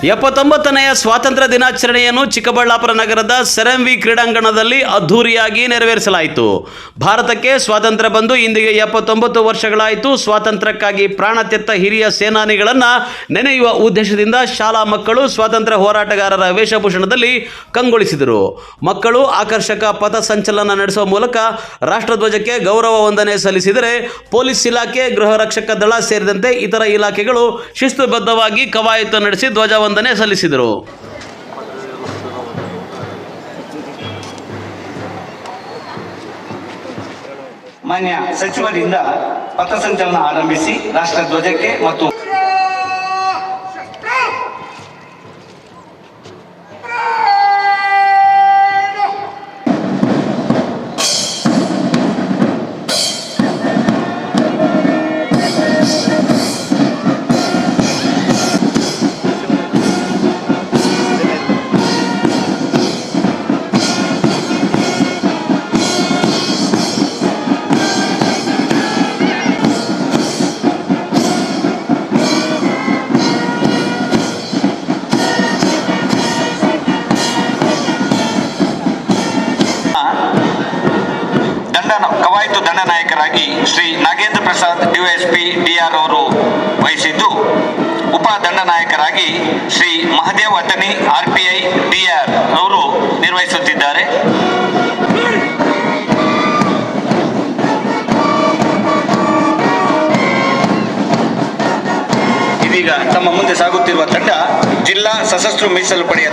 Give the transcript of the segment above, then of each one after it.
79ನೆಯ ಸ್ವಾತಂತ್ರ್ಯ ದಿನಾಚರಣೆಯನ್ನು ಚಿಕ್ಕಬಳ್ಳಾಪುರ ನಗರದ ಸೆರೆಂವಿ ಕ್ರೀಡಾಂಗಣದಲ್ಲಿ ಅದ್ಧೂರಿಯಾಗಿ ನೆರವೇರಿಸಲಾಯಿತು. ಭಾರತಕ್ಕೆ ಸ್ವಾತಂತ್ರ್ಯ ಬಂದು ಇಂದಿಗೆ 79 ವರ್ಷಗಳಾಯಿತು. ಸ್ವಾತಂತ್ರ್ಯಕ್ಕಾಗಿ ಪ್ರಾಣ ತೆತ್ತ ಹಿರಿಯ ಸೇನಾನಿಗಳನ್ನು ನೆನೆಯುವ ಉದ್ದೇಶದಿಂದ ಶಾಲಾ ಮಕ್ಕಳು ಸ್ವಾತಂತ್ರ್ಯ ಹೋರಾಟಗಾರರ ವೇಷಭೂಷಣದಲ್ಲಿ ಕಂಗೊಳಿಸಿದರು. ಮಕ್ಕಳು ಆಕರ್ಷಕ ಪಥ ಸಂಚಲನ ನಡೆಸುವ ಮೂಲಕ ರಾಷ್ಟ್ರಧ್ವಜಕ್ಕೆ ಗೌರವ ವಂದನೆ ಸಲ್ಲಿಸಿದರೆ, ಪೊಲೀಸ್ ಇಲಾಖೆ, ಗೃಹ ರಕ್ಷಕ ದಳ ಸೇರಿದಂತೆ ಇತರ ಇಲಾಖೆಗಳು ಶಿಸ್ತುಬದ್ಧವಾಗಿ ಕವಾಯತು ನಡೆಸಿ ಧ್ವಜ ವಂದನೆ ಸಲ್ಲಿಸಿದರು. ಮಾನ್ಯ ಸಚಿವರಿಂದ ಪಥಸಂಚಲನ ಆರಂಭಿಸಿ ರಾಷ್ಟ್ರಧ್ವಜಕ್ಕೆ ಮತ್ತು ಕವಾಯತು ದಂಡನಾಯಕರಾಗಿ ಶ್ರೀ ನಾಗೇಂದ್ರ ಪ್ರಸಾದ್ ಡಿವೈಎಸ್ಪಿ ಡಿಆರ್ ಅವರು ವಹಿಸಿದ್ದು, ಉಪ ದಂಡನಾಯಕರಾಗಿ ಶ್ರೀ ಮಹದೇವ್ ಅತನಿ ಆರ್ಪಿಐ ಡಿಆರ್ ಅವರು ನಿರ್ವಹಿಸುತ್ತಿದ್ದಾರೆ. ಇದೀಗ ತಮ್ಮ ಮುಂದೆ ಸಾಗುತ್ತಿರುವ ತಂಡ ಜಿಲ್ಲಾ ಸಶಸ್ತ್ರ ಮೀಸಲು ಪಡೆಯ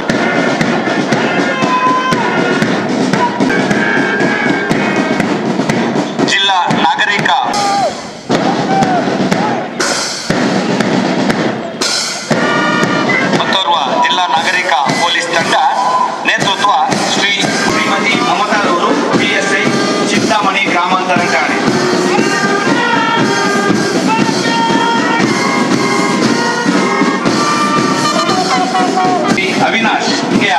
ಮತ್ತೋರ್ವ ಜಿಲ್ಲಾ ನಾಗರಿಕ ಪೊಲೀಸ್ ತಂಡ ನೇತೃತ್ವ ಶ್ರೀಮತಿ ಮಮತಾರವರು, PSI ಚಿಂತಾಮಣಿ ಗ್ರಾಮಾಂತರ ಠಾಣೆ. ಅವಿನಾಶ್ ಕೆ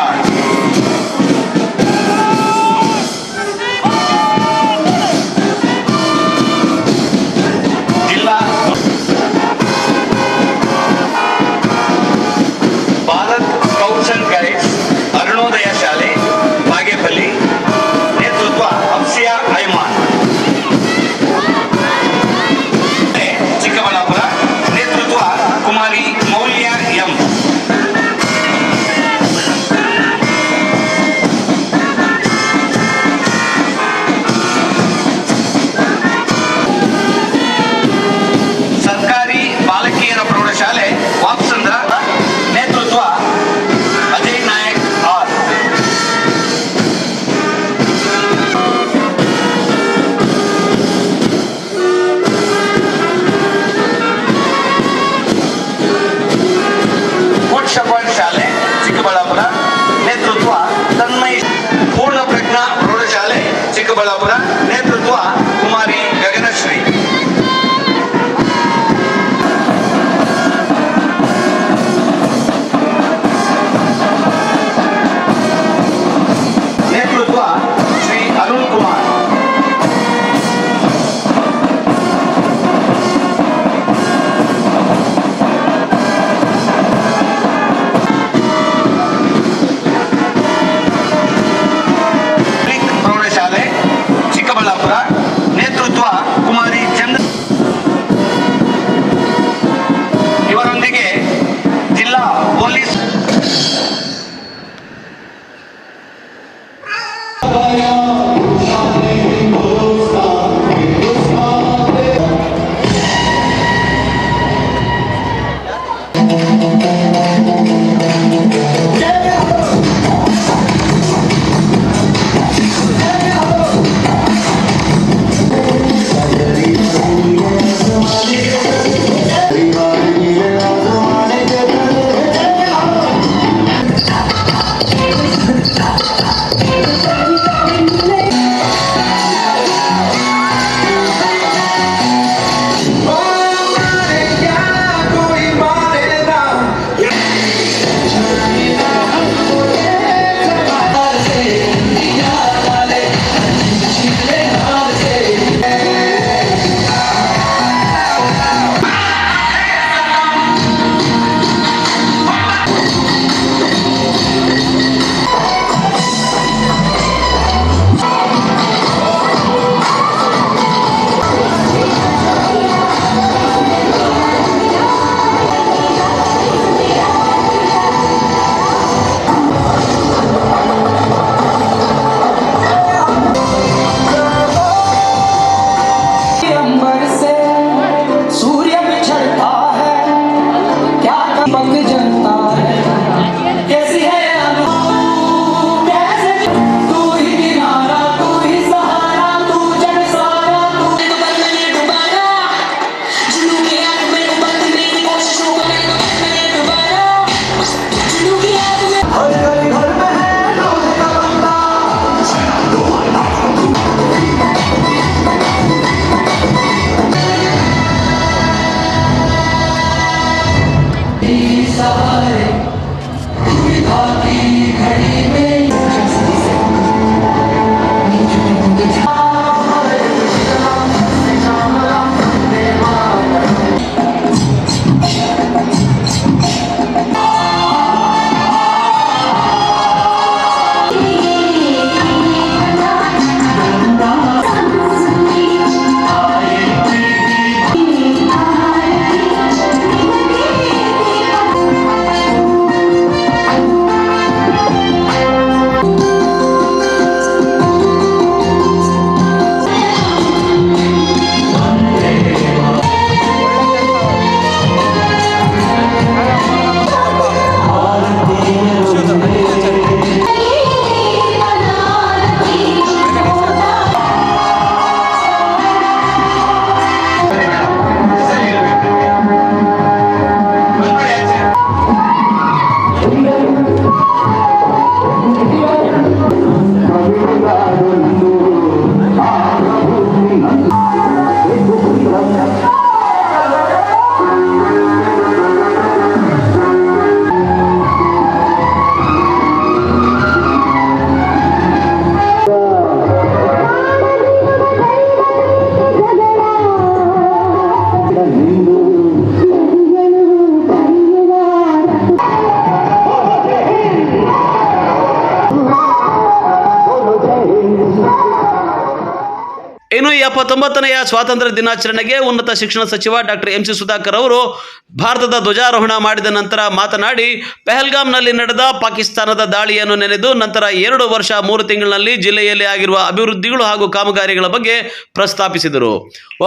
79ನೆಯ ಸ್ವಾತಂತ್ರ್ಯ ದಿನಾಚರಣೆಗೆ ಉನ್ನತ ಶಿಕ್ಷಣ ಸಚಿವ ಡಾಕ್ಟರ್ ಎಂ ಸಿ ಸುಧಾಕರ್ ಅವರು ಭಾರತದ ಧ್ವಜಾರೋಹಣ ಮಾಡಿದ ನಂತರ ಮಾತನಾಡಿ, ಪಹಲ್ಗಾಮ್ನಲ್ಲಿ ನಡೆದ ಪಾಕಿಸ್ತಾನದ ದಾಳಿಯನ್ನು ನೆನೆದು ನಂತರ 2 ವರ್ಷ 3 ತಿಂಗಳಿನಲ್ಲಿ ಜಿಲ್ಲೆಯಲ್ಲಿ ಆಗಿರುವ ಅಭಿವೃದ್ಧಿಗಳು ಹಾಗೂ ಕಾಮಗಾರಿಗಳ ಬಗ್ಗೆ ಪ್ರಸ್ತಾಪಿಸಿದರು.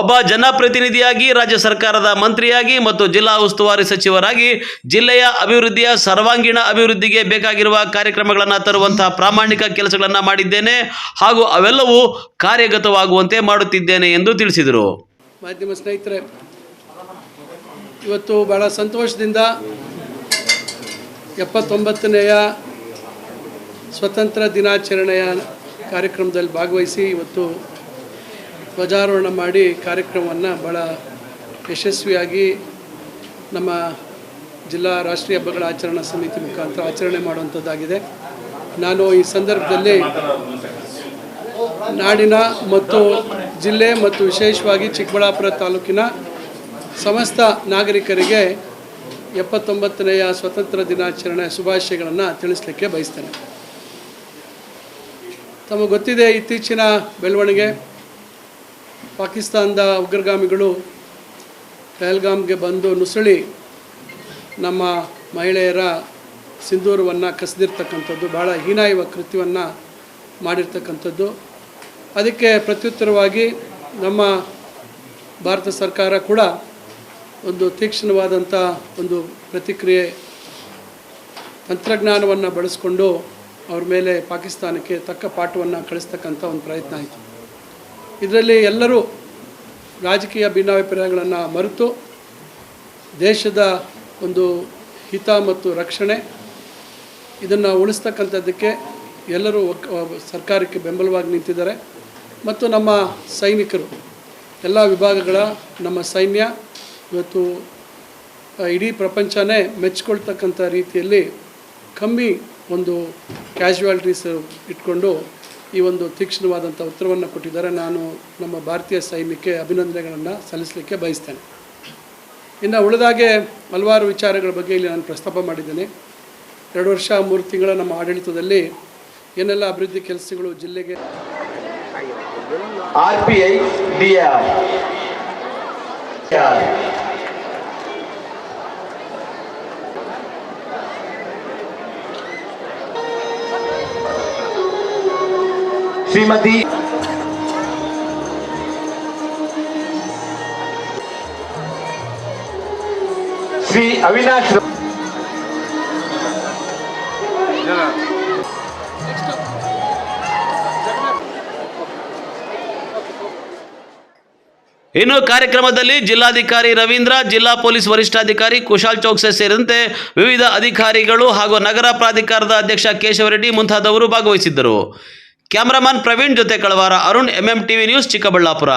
ಒಬ್ಬ ಜನಪ್ರತಿನಿಧಿಯಾಗಿ, ರಾಜ್ಯ ಸರ್ಕಾರದ ಮಂತ್ರಿಯಾಗಿ ಮತ್ತು ಜಿಲ್ಲಾ ಉಸ್ತುವಾರಿ ಸಚಿವರಾಗಿ ಜಿಲ್ಲೆಯ ಅಭಿವೃದ್ಧಿಯ ಸರ್ವಾಂಗೀಣ ಅಭಿವೃದ್ಧಿಗೆ ಬೇಕಾಗಿರುವ ಕಾರ್ಯಕ್ರಮಗಳನ್ನು ತರುವಂತಹ ಪ್ರಾಮಾಣಿಕ ಕೆಲಸಗಳನ್ನು ಮಾಡಿದ್ದೇನೆ ಹಾಗೂ ಅವೆಲ್ಲವೂ ಕಾರ್ಯಗತವಾಗುವಂತೆ ಮಾಡುತ್ತಿದ್ದೇನೆ ಎಂದು ತಿಳಿಸಿದರು. ಮಾಧ್ಯಮ ಸ್ನೇಹಿತರೆ, ಇವತ್ತು ಬಹಳ ಸಂತೋಷದಿಂದ 79ನೆಯ ಸ್ವತಂತ್ರ ದಿನಾಚರಣೆಯ ಕಾರ್ಯಕ್ರಮದಲ್ಲಿ ಭಾಗವಹಿಸಿ ಇವತ್ತು ಧ್ವಜಾರೋಹಣ ಮಾಡಿ ಕಾರ್ಯಕ್ರಮವನ್ನು ಭಾಳ ಯಶಸ್ವಿಯಾಗಿ ನಮ್ಮ ಜಿಲ್ಲಾ ರಾಷ್ಟ್ರೀಯ ಹಬ್ಬಗಳ ಆಚರಣಾ ಸಮಿತಿ ಮುಖಾಂತರ ಆಚರಣೆ ಮಾಡುವಂಥದ್ದಾಗಿದೆ. ನಾನು ಈ ಸಂದರ್ಭದಲ್ಲಿ ನಾಡಿನ ಮತ್ತು ಜಿಲ್ಲೆ ಮತ್ತು ವಿಶೇಷವಾಗಿ ಚಿಕ್ಕಬಳ್ಳಾಪುರ ತಾಲೂಕಿನ ಸಮಸ್ತ ನಾಗರಿಕರಿಗೆ 79ನೆಯ ಸ್ವತಂತ್ರ ದಿನಾಚರಣೆ ಶುಭಾಶಯಗಳನ್ನು ತಿಳಿಸಲಿಕ್ಕೆ ಬಯಸ್ತೇನೆ. ತಮಗೆ ಗೊತ್ತಿದೆ, ಇತ್ತೀಚಿನ ಬೆಳವಣಿಗೆ ಪಾಕಿಸ್ತಾನದ ಉಗ್ರಗಾಮಿಗಳು ಪಹಲ್ಗಾಮ್ಗೆ ಬಂದು ನುಸುಳಿ ನಮ್ಮ ಮಹಿಳೆಯರ ಸಿಂಧೂರವನ್ನು ಕಸಿದಿರ್ತಕ್ಕಂಥದ್ದು, ಭಾಳ ಹೀನಾಯ ಕೃತ್ಯವನ್ನು ಮಾಡಿರ್ತಕ್ಕಂಥದ್ದು. ಅದಕ್ಕೆ ಪ್ರತ್ಯುತ್ತರವಾಗಿ ನಮ್ಮ ಭಾರತ ಸರ್ಕಾರ ಕೂಡ ಒಂದು ತೀಕ್ಷ್ಣವಾದಂಥ ಒಂದು ಪ್ರತಿಕ್ರಿಯೆ ತಂತ್ರಜ್ಞಾನವನ್ನು ಬಳಸಿಕೊಂಡು ಅವ್ರ ಮೇಲೆ ಪಾಕಿಸ್ತಾನಕ್ಕೆ ತಕ್ಕ ಪಾಠವನ್ನು ಕಳಿಸ್ತಕ್ಕಂಥ ಒಂದು ಪ್ರಯತ್ನ ಆಯಿತು. ಇದರಲ್ಲಿ ಎಲ್ಲರೂ ರಾಜಕೀಯ ಭಿನ್ನಾಭಿಪ್ರಾಯಗಳನ್ನು ಮರೆತು ದೇಶದ ಒಂದು ಹಿತ ಮತ್ತು ರಕ್ಷಣೆ ಇದನ್ನು ಉಳಿಸ್ತಕ್ಕಂಥದ್ದಕ್ಕೆ ಎಲ್ಲರೂ ಸರ್ಕಾರಕ್ಕೆ ಬೆಂಬಲವಾಗಿ ನಿಂತಿದ್ದಾರೆ. ಮತ್ತು ನಮ್ಮ ಸೈನಿಕರು, ಎಲ್ಲ ವಿಭಾಗಗಳ ನಮ್ಮ ಸೈನ್ಯ ಇವತ್ತು ಇಡೀ ಪ್ರಪಂಚನೇ ಮೆಚ್ಚಿಕೊಳ್ತಕ್ಕಂಥ ರೀತಿಯಲ್ಲಿ ಕಮ್ಮಿ ಒಂದು ಕ್ಯಾಶುವಾಲಿಟೀಸ್ ಇಟ್ಕೊಂಡು ಈ ಒಂದು ತೀಕ್ಷ್ಣವಾದಂಥ ಉತ್ತರವನ್ನು ಕೊಟ್ಟಿದ್ದಾರೆ. ನಾನು ನಮ್ಮ ಭಾರತೀಯ ಸೈನ್ಯಕ್ಕೆ ಅಭಿನಂದನೆಗಳನ್ನು ಸಲ್ಲಿಸಲಿಕ್ಕೆ ಬಯಸ್ತೇನೆ. ಇನ್ನು ಉಳಿದಾಗೆ ಹಲವಾರು ವಿಚಾರಗಳ ಬಗ್ಗೆ ಇಲ್ಲಿ ನಾನು ಪ್ರಸ್ತಾಪ ಮಾಡಿದ್ದೇನೆ. 2 ವರ್ಷ 3 ತಿಂಗಳ ನಮ್ಮ ಆಡಳಿತದಲ್ಲಿ ಏನೆಲ್ಲ ಅಭಿವೃದ್ಧಿ ಕೆಲಸಗಳು ಜಿಲ್ಲೆಗೆ RPI DR ಶ್ರೀಮತಿ ಶ್ರೀ ಅವಿನಾಶ್ ಇನ್ನು ಕಾರ್ಯಕ್ರಮದಲ್ಲಿ ಜಿಲ್ಲಾಧಿಕಾರಿ ರವೀಂದ್ರ, ಜಿಲ್ಲಾ ಪೊಲೀಸ್ ವರಿಷ್ಠಾಧಿಕಾರಿ ಕುಶಾಲ್ ಚೌಕ್ಸೆ ಸೇರಿದಂತೆ ವಿವಿಧ ಅಧಿಕಾರಿಗಳು ಹಾಗೂ ನಗರ ಪ್ರಾಧಿಕಾರದ ಅಧ್ಯಕ್ಷ ಕೇಶವರೆಡ್ಡಿ ಮುಂತಾದವರು ಭಾಗವಹಿಸಿದ್ದರು. ಕ್ಯಾಮರಾಮನ್ ಪ್ರವೀಣ್ ಜೊತೆ ಕಳವಾರ ಅರುಣ್, MMTV ನ್ಯೂಸ್, ಚಿಕ್ಕಬಳ್ಳಾಪುರ.